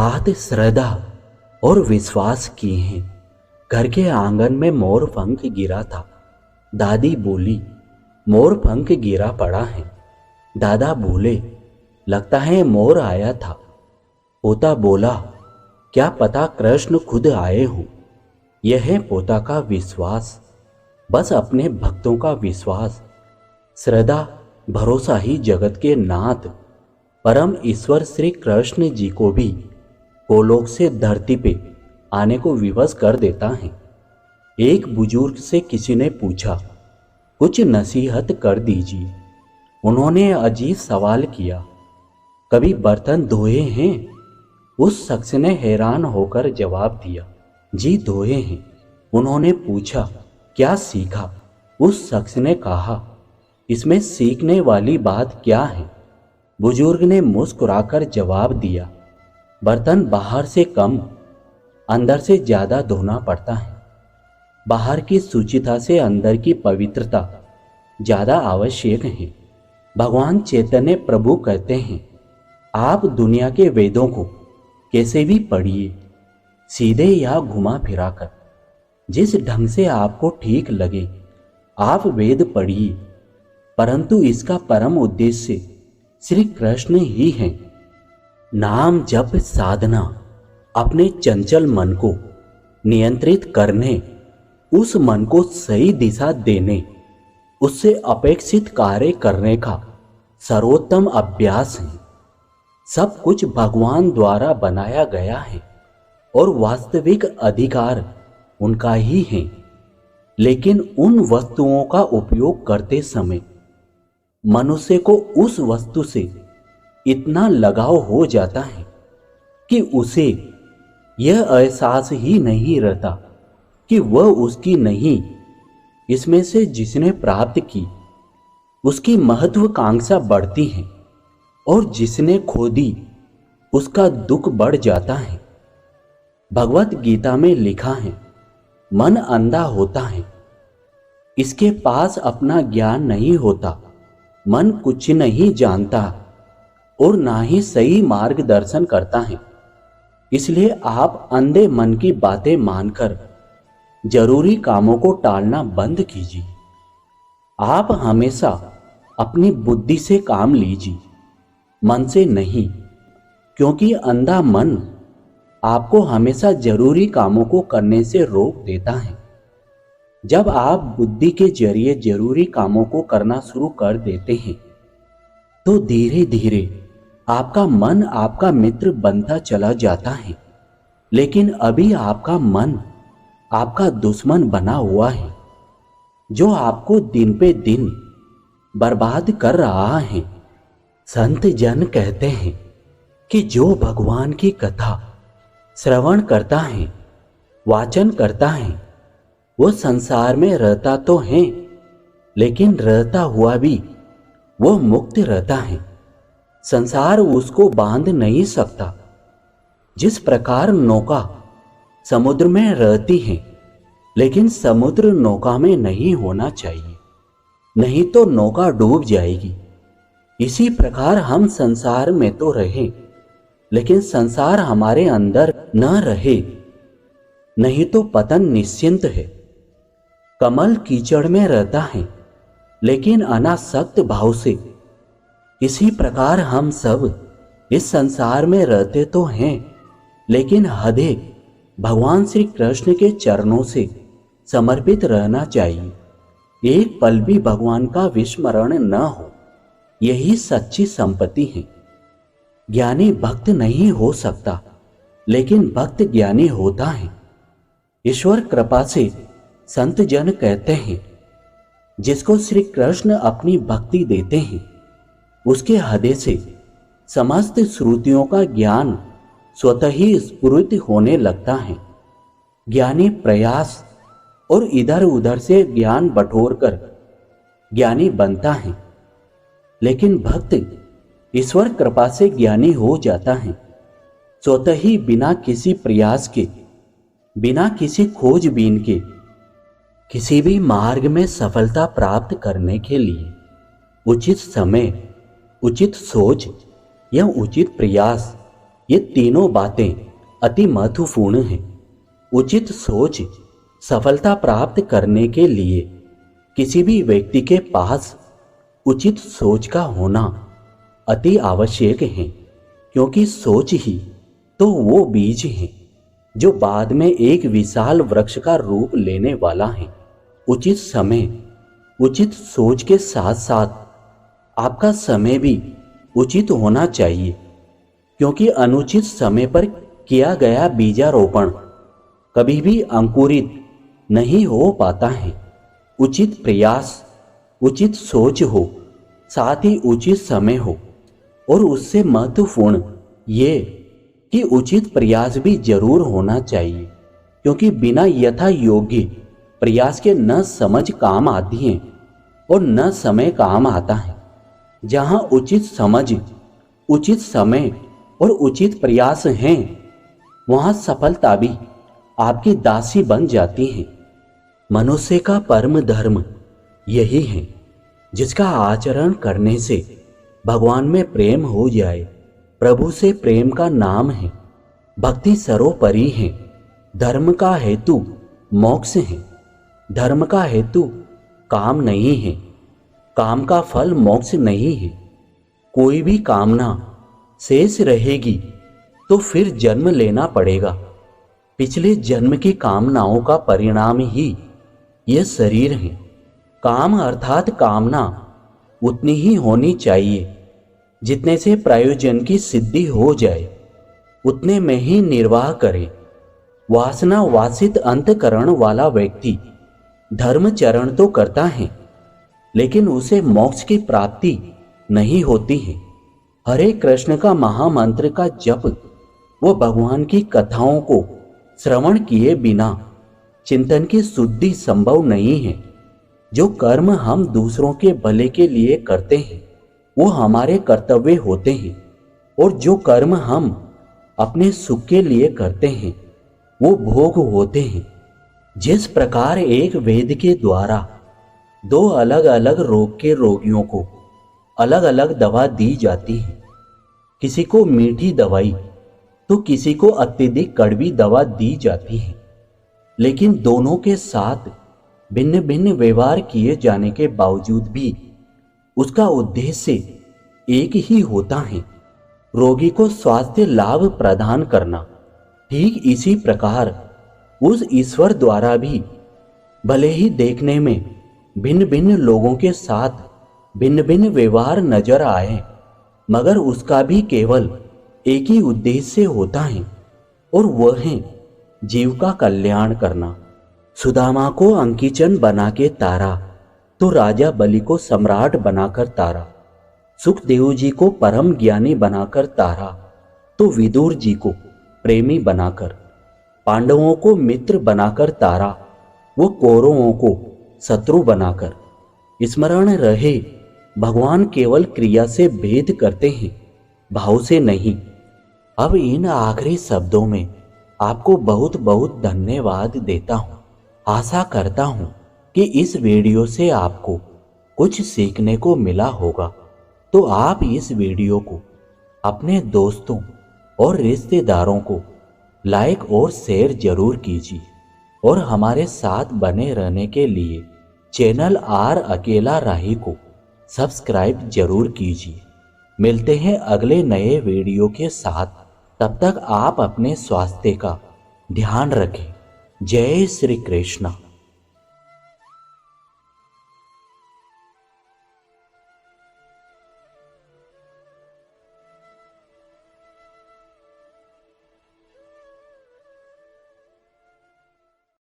बात श्रद्धा और विश्वास की है। घर के आंगन में मोर पंख गिरा था। दादी बोली, मोर पंख गिरा पड़ा है। दादा बोले, लगता है मोर आया था। पोता बोला, क्या पता कृष्ण खुद आए हों। यह है पोता का विश्वास, बस अपने भक्तों का विश्वास। श्रद्धा भरोसा ही जगत के नाथ परम ईश्वर श्री कृष्ण जी को भी गोलोक से धरती पे आने को विवश कर देता है। एक बुजुर्ग से किसी ने पूछा, कुछ नसीहत कर दीजिए। उन्होंने अजीब सवाल किया, कभी बर्तन धोए हैं? उस शख्स ने हैरान होकर जवाब दिया, जी धोए हैं। उन्होंने पूछा, क्या सीखा? उस शख्स ने कहा, इसमें सीखने वाली बात क्या है? बुजुर्ग ने मुस्कुराकर जवाब दिया, बर्तन बाहर से कम अंदर से ज्यादा धोना पड़ता है। बाहर की शुचिता से अंदर की पवित्रता ज्यादा आवश्यक है। भगवान चैतन्य प्रभु कहते हैं, आप दुनिया के वेदों को कैसे भी पढ़िए, सीधे या घुमा फिराकर, जिस ढंग से आपको ठीक लगे आप वेद पढ़िए, परंतु इसका परम उद्देश्य श्री कृष्ण ही है। नाम जप साधना अपने चंचल मन को नियंत्रित करने, उस मन को सही दिशा देने, उससे अपेक्षित कार्य करने का सर्वोत्तम अभ्यास है। सब कुछ भगवान द्वारा बनाया गया है और वास्तविक अधिकार उनका ही है, लेकिन उन वस्तुओं का उपयोग करते समय मनुष्य को उस वस्तु से इतना लगाव हो जाता है कि उसे यह एहसास ही नहीं रहता कि वह उसकी नहीं, इसमें से जिसने प्राप्त की उसकी महत्वाकांक्षा बढ़ती है और जिसने खो दी उसका दुख बढ़ जाता है। भगवत गीता में लिखा है, मन अंधा होता है, इसके पास अपना ज्ञान नहीं होता, मन कुछ नहीं जानता और ना ही सही मार्गदर्शन करता है। इसलिए आप अंधे मन की बातें मानकर जरूरी कामों को टालना बंद कीजिए। आप हमेशा अपनी बुद्धि से काम लीजिए, मन से नहीं, क्योंकि अंधा मन आपको हमेशा जरूरी कामों को करने से रोक देता है। जब आप बुद्धि के जरिए जरूरी कामों को करना शुरू कर देते हैं तो धीरे धीरे आपका मन आपका मित्र बनता चला जाता है, लेकिन अभी आपका मन आपका दुश्मन बना हुआ है, जो आपको दिन पे दिन बर्बाद कर रहा है। संत जन कहते हैं कि जो भगवान की कथा श्रवण करता है, वाचन करता है, वो संसार में रहता तो है, लेकिन रहता हुआ भी वो मुक्त रहता है। संसार उसको बांध नहीं सकता। जिस प्रकार नौका समुद्र में रहती है, लेकिन समुद्र नौका में नहीं होना चाहिए, नहीं तो नौका डूब जाएगी। इसी प्रकार हम संसार में तो रहे, लेकिन संसार हमारे अंदर न रहे, नहीं तो पतन निश्चिंत है। कमल कीचड़ में रहता है, लेकिन अनासक्त भाव से। इसी प्रकार हम सब इस संसार में रहते तो हैं, लेकिन हदे भगवान श्री कृष्ण के चरणों से समर्पित रहना चाहिए। एक पल भी भगवान का विस्मरण न हो, यही सच्ची संपत्ति है। ज्ञानी भक्त नहीं हो सकता, लेकिन भक्त ज्ञानी होता है। ईश्वर कृपा से संत जन कहते हैं, जिसको श्री कृष्ण अपनी भक्ति देते हैं, उसके हृदय से समस्त श्रुतियों का ज्ञान स्वतः ही स्फुरित होने लगता है। ज्ञानी प्रयास और इधर उधर से ज्ञान बटोरकर ज्ञानी बनता है, लेकिन भक्त ईश्वर कृपा से ज्ञानी हो जाता है, स्वतः ही, बिना किसी प्रयास के, बिना किसी खोजबीन के। किसी भी मार्ग में सफलता प्राप्त करने के लिए उचित समय, उचित सोच या उचित प्रयास ये तीनों बातें अति महत्वपूर्ण हैं। उचित सोच सफलता प्राप्त करने के लिए किसी भी व्यक्ति के पास उचित सोच का होना अति आवश्यक है, क्योंकि सोच ही तो वो बीज है जो बाद में एक विशाल वृक्ष का रूप लेने वाला है। उचित समय, उचित सोच के साथ साथ आपका समय भी उचित होना चाहिए, क्योंकि अनुचित समय पर किया गया बीजारोपण कभी भी अंकुरित नहीं हो पाता है। उचित प्रयास, उचित सोच हो, साथ ही उचित समय हो, और उससे महत्वपूर्ण ये कि उचित प्रयास भी जरूर होना चाहिए, क्योंकि बिना यथा योग्य प्रयास के न समझ काम आती है और न समय काम आता है। जहाँ उचित समझ, उचित समय और उचित प्रयास हैं, वहाँ सफलता भी आपकी दासी बन जाती है। मनुष्य का परम धर्म यही है, जिसका आचरण करने से भगवान में प्रेम हो जाए। प्रभु से प्रेम का नाम है, भक्ति सर्वोपरि है। धर्म का हेतु मोक्ष है, धर्म का हेतु काम नहीं है, काम का फल मोक्ष नहीं है। कोई भी कामना शेष रहेगी तो फिर जन्म लेना पड़ेगा। पिछले जन्म की कामनाओं का परिणाम ही ये शरीर है। काम अर्थात कामना उतनी ही होनी चाहिए जितने से प्रयोजन की सिद्धि हो जाए, उतने में ही निर्वाह करे। वासना वासित अंतकरण वाला व्यक्ति धर्मचरण तो करता है, लेकिन उसे मोक्ष की प्राप्ति नहीं होती है। हरे कृष्ण का महामंत्र का जप वो भगवान की कथाओं को श्रवण किए बिना चिंतन की शुद्धि संभव नहीं है। जो कर्म हम दूसरों के भले के लिए करते हैं वो हमारे कर्तव्य होते हैं, और जो कर्म हम अपने सुख के लिए करते हैं वो भोग होते हैं। जिस प्रकार एक वेद के द्वारा दो अलग अलग रोग के रोगियों को अलग अलग दवा दी जाती है, किसी को मीठी दवाई तो किसी को अत्यधिक कड़वी दवा दी जाती है, लेकिन दोनों के साथ भिन्न भिन्न व्यवहार किए जाने के बावजूद भी उसका उद्देश्य एक ही होता है, रोगी को स्वास्थ्य लाभ प्रदान करना। ठीक इसी प्रकार उस ईश्वर द्वारा भी भले ही देखने में भिन्न भिन्न लोगों के साथ भिन्न भिन्न व्यवहार नजर आए, मगर उसका भी केवल एक ही उद्देश्य होता है, और वह है जीव का कल्याण करना। सुदामा को अंकीचन बना के तारा तो राजा बलि को सम्राट बनाकर तारा, सुखदेव जी को परम ज्ञानी बनाकर तारा तो विदुर जी को प्रेमी बनाकर, पांडवों को मित्र बनाकर तारा वो कौरवों को शत्रु बनाकर। स्मरण रहे, भगवान केवल क्रिया से भेद करते हैं, भाव से नहीं। अब इन आखिरी शब्दों में आपको बहुत बहुत धन्यवाद देता हूँ। आशा करता हूँ कि इस वीडियो से आपको कुछ सीखने को मिला होगा, तो आप इस वीडियो को अपने दोस्तों और रिश्तेदारों को लाइक और शेयर जरूर कीजिए, और हमारे साथ बने रहने के लिए चैनल आर अकेला राही को सब्सक्राइब जरूर कीजिए। मिलते हैं अगले नए वीडियो के साथ, तब तक आप अपने स्वास्थ्य का ध्यान रखें। जय श्री कृष्ण।